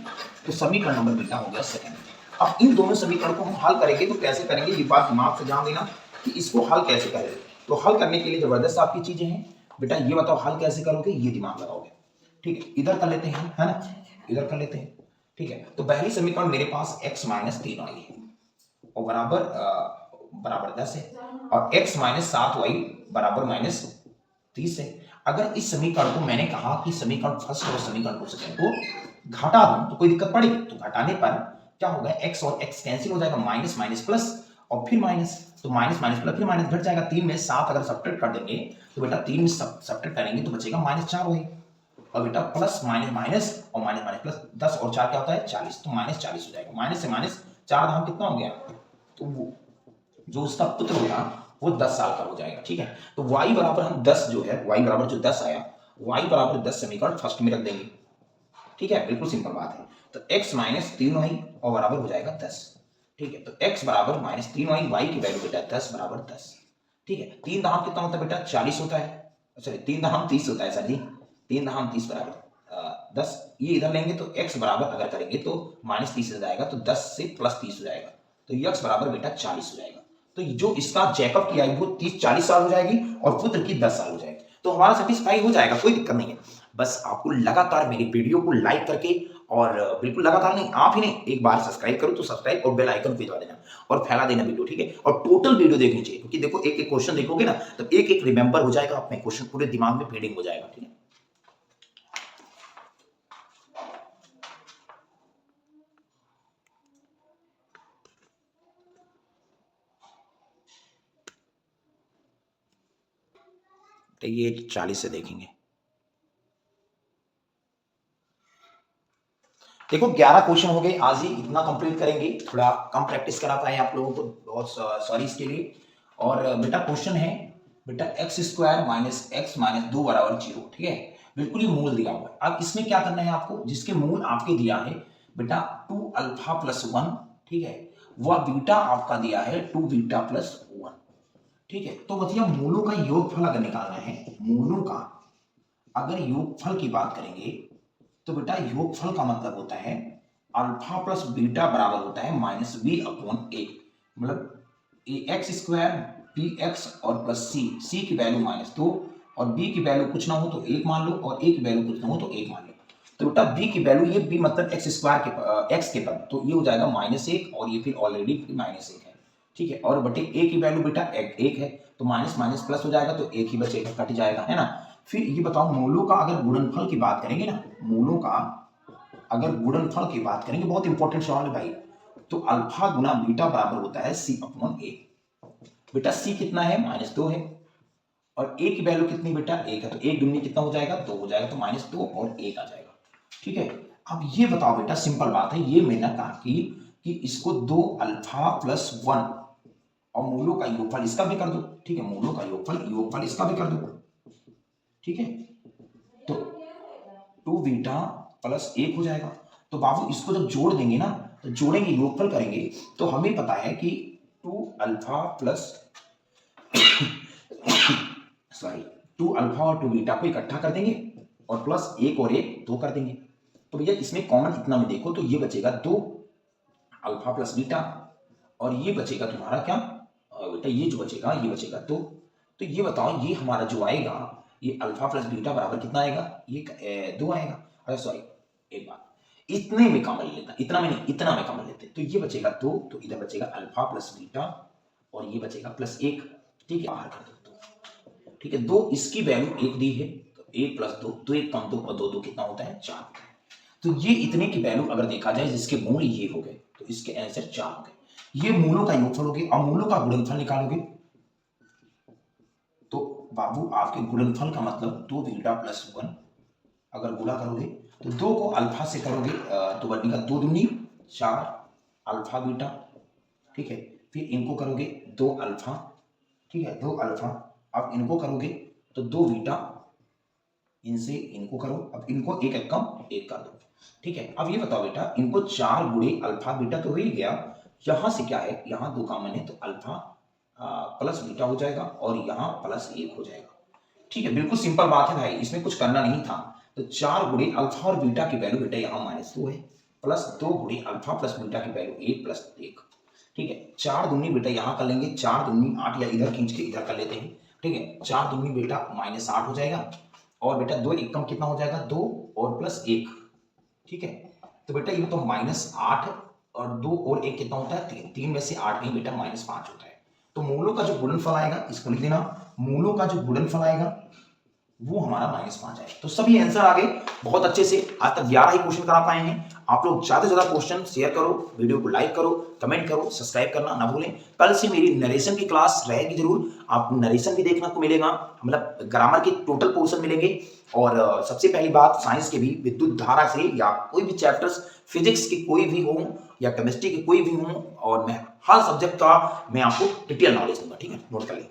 तो समीकरण नंबर बेटा हो गया सेकंड। अब इन दोनों समीकरण को हम हल करेंगे, तो कैसे करेंगे ये बात दिमाग से जान लेना कि इसको हल कैसे करेंगे। तो हल करने के लिए जबरदस्त आपकी चीजें हैं बेटा, ये बताओ हल कैसे करोगे, ये दिमाग लगाओगे, ठीक है। इधर कर लेते हैं, है ना, इधर कर लेते हैं, ठीक है। तो पहली समीकरण मेरे पास x माइनस 3y है, और बराबर बराबर 10 है और x माइनस 7y बराबर माइनस 30 है। अगर इस समीकरण को मैंने कहा कि समीकरण फर्स्ट और समीकरण को सेकंड को घटा दूं तो कोई दिक्कत पड़ेगी, तो घटाने पर क्या होगा, x और x कैंसिल हो जाएगा, माइनस माइनस प्लस और फिर माइनस, तो माइनस माइनस प्लस फिर माइनस घट जाएगा। 3 में 7 अगर सब्ट्रैक्ट कर देंगे तो बेटा 3 में सब्ट्रैक्ट करेंगे तो बचेगा -4y और बेटा प्लस माइनस माइनस और माइनस माइनस प्लस 10 और 4 क्या होता है 40, तो -40 हो जाएगा। माइनस से माइनस 4 धाम कितना हो गया, तो वो जो उसका पुत्र होगा वो 10 साल का हो जाएगा। ठीक है, तो y बराबर हम 10 जो है, y बराबर जो 10 आया, y बराबर 10 समीकरण फर्स्ट में रख देंगे। ठीक है, बिल्कुल सिंपल बात है। तो x माइनस 3y और बराबर हो जाएगा 10। ठीक है, तो x बराबर माइनस 3y, y की वैल्यू बेटा 10 बराबर 10। ठीक है, 3 दहाम कितना होता है बेटा 40 होता है, सॉरी 3 दहाम 30 होता है सर जी, 3 दहाम 30 बराबर 10। ये इधर लेंगे तो x बराबर अगर करेंगे तो -30 हो जाएगा, तो 10 से प्लस 30 हो जाएगा, तो x बराबर बेटा 40 हो जाएगा। तो जो इसका जैकब की आयु वो 30-40 साल हो जाएगी और पुत्र की 10 साल हो जाएगी, तो हमारा सेटिस्फाई हो जाएगा, कोई दिक्कत नहीं है। बस आपको लगातार मेरी वीडियो को लाइक करके और बिल्कुल लगातार नहीं, आप ही नहीं, एक बार सब्सक्राइब करो तो सब्सक्राइब और बेल आइकन पे दबा देना और फैला देना वीडियो। ठीक है, और टोटल वीडियो देखनी चाहिए, क्योंकि देखो एक एक क्वेश्चन देखोगे ना तब एक एक रिमेंबर हो जाएगा, अपने क्वेश्चन पूरे दिमाग में फीडिंग हो जाएगा। ठीक है, तो ये 40 से देखेंगे। देखो 11 क्वेश्चन हो गए, आज ही इतना कंप्लीट करेंगे, थोड़ा कम प्रैक्टिस करा पाए आप लोगों को, बहुत सॉरी इसके लिए। और बेटा क्वेश्चन है बेटा x square minus x minus 2 बराबर 0। ठीक है, बिल्कुल ही मूल दिया हुआ है। अब इसमें क्या करना है आपको, जिसके मूल आपके दिया है बेटा 2 अल्फा प्लस 1, ठीक है, वह बीटा आपका दिया है 2 बीटा प्लस 1। ठीक है, तो बच्चियों मूलों का योगफल अगर निकालना है, मूलों का अगर योगफल की बात करेंगे तो बेटा योगफल का मतलब होता है अल्फा प्लस बीटा बराबर होता है माइनस बी अपॉन ए, मतलब एक्स स्क्वायर बी एक्स और प्लस सी की वैल्यू -2 और बी की वैल्यू कुछ ना हो तो 1 मान लो और ए की वैल्यू कुछ ना हो तो 1 मान लो। तो बेटा बी की वैल्यू, ये बी मतलब एक्स स्क्वायर के एक्स के पद, तो ये हो जाएगा -1 और ये फिर ऑलरेडी -1 है। ठीक है, और बटे ए की वैल्यू बेटा 1 है, तो माइनस माइनस प्लस हो जाएगा, तो 1 ही बचेगा, कट जाएगा, है ना। फिर ये बताओ मूलों का अगर गुणनफल की बात करेंगे ना, मूलों का अगर गुणनफल की बात करेंगे, बहुत इंपॉर्टेंट सवाल है भाई, तो अल्फा गुना बीटा बराबर होता है सी अपॉन ए। बेटा सी कितना है -2 है और ए की वैल्यू कितनी बेटा 1 है, तो 1 दूनी कितना हो जाएगा 2 हो जाएगा, तो -2 और 1 आ जाएगा। ठीक है, अब ये बताओ बेटा, सिंपल बात है, ये मैंने कहा कि इसको 2 अल्फा प्लस 1 और मूलों का योगफल इसका भी कर दो। ठीक है, मूलों का योगफल इसका भी कर दो। ठीक है, तो 2 बीटा प्लस 1 हो जाएगा। तो बाबू इसको जब जोड़ देंगे ना, तो जोड़ेंगे योगफल करेंगे, तो हमें पता है कि 2 अल्फा प्लस सॉरी 2 अल्फा और 2 बीटा को इकट्ठा कर देंगे और प्लस 1 और 1 2 कर देंगे। तो भैया इसमें कॉमन इतना में देखो तो ये बचेगा 2 अल्फा प्लस बीटा और ये बचेगा तुम्हारा क्या बेटा, ये जो बचेगा ये बचेगा 2। तो ये बताओ, ये हमारा जो आएगा ये अल्फा प्लस बीटा बराबर कितना आएगा, ये 2 आएगा। अरे सॉरी, एक बात, इतने में कॉमन लेता, इतना में नहीं, इतना में कॉमन लेते, तो ये बचेगा 2, तो इधर बचेगा अल्फा प्लस बीटा और ये बचेगा प्लस 1। ठीक है, बाहर कर दो 2। ठीक है, 2 इसकी वैल्यू 1 दी है, तो 1 प्लस 2, 2 1 कम 2 और 2 2 कितना होता है 4। तो ये इतने की वैल्यू अगर देखा जाए जिसके मूल ये हो गए, तो इसके आंसर 4 हो गए। ये मूलों का योगफल हो गया। और मूलों का गुणनफल निकालोगे तो बाबू आपके गुणनफल का मतलब 2 बीटा प्लस 1 अगर गुणा करोगे तो 2 को अल्फा से करोगे तो बनेगा 2 दूनी 4 अल्फा बीटा। ठीक है, फिर इनको करोगे 2 अल्फा, ठीक है 2 अल्फा, अब इनको करोगे तो 2 बीटा, इनसे इनको करो, अब इनको एक एक कम 1 कर दो। ठीक है, अब ये बताओ बेटा, इनको 4 गुणे अल्फा बीटा तो हो ही गया, यहां से क्या है, यहां 2 कॉमन है, तो अल्फा प्लस बीटा हो जाएगा और यहाँ प्लस 1 हो जाएगा। ठीक है, बिल्कुल सिंपल बात है भाई, इसमें कुछ करना नहीं था। तो 4 गुणे अल्फा और बीटा की वैल्यू बेटा यहाँ -2 है, प्लस 2 गुणे अल्फा प्लस बीटा की वैल्यू 1 प्लस 1। ठीक है, 4 दूनी बेटा यहाँ कर लेंगे, 4 दूनी 8, या इधर खींच के इधर कर लेते हैं। ठीक है, 4 दूनी बेटा -8 हो जाएगा और बेटा 2 एकम कितना हो जाएगा 2 और प्लस 1। ठीक है, तो बेटा ये तो -8 और 2 और 1 कितना होता है 3, 3 में से 8 नहीं बेटा -5 होता है। तो मूलों का जो गुणनफल आएगा, इसको लिख देना, मूलों का जो गुणनफल आएगा वो हमारा -5 है। तो सभी आंसर आ गए बहुत अच्छे से। आज तक 11 ही क्वेश्चन करा पाए हैं। आप लोग ज्यादा से ज्यादा क्वेश्चन शेयर करो, वीडियो को लाइक करो, कमेंट करो, सब्सक्राइब करना ना भूलें। कल से मेरी नरेशन की क्लास रहेगी जरूर, आपको नरेशन भी देखने को मिलेगा, मतलब ग्रामर के टोटल पोर्शन मिलेंगे। और सबसे पहली बात, साइंस के भी विद्युत धारा से या कोई भी चैप्टर्स, फिजिक्स के कोई भी हो या केमिस्ट्री के कोई भी हो, और मैं हर सब्जेक्ट का मैं आपको डिटेल नॉलेज दूंगा। ठीक है, नोट कर लें।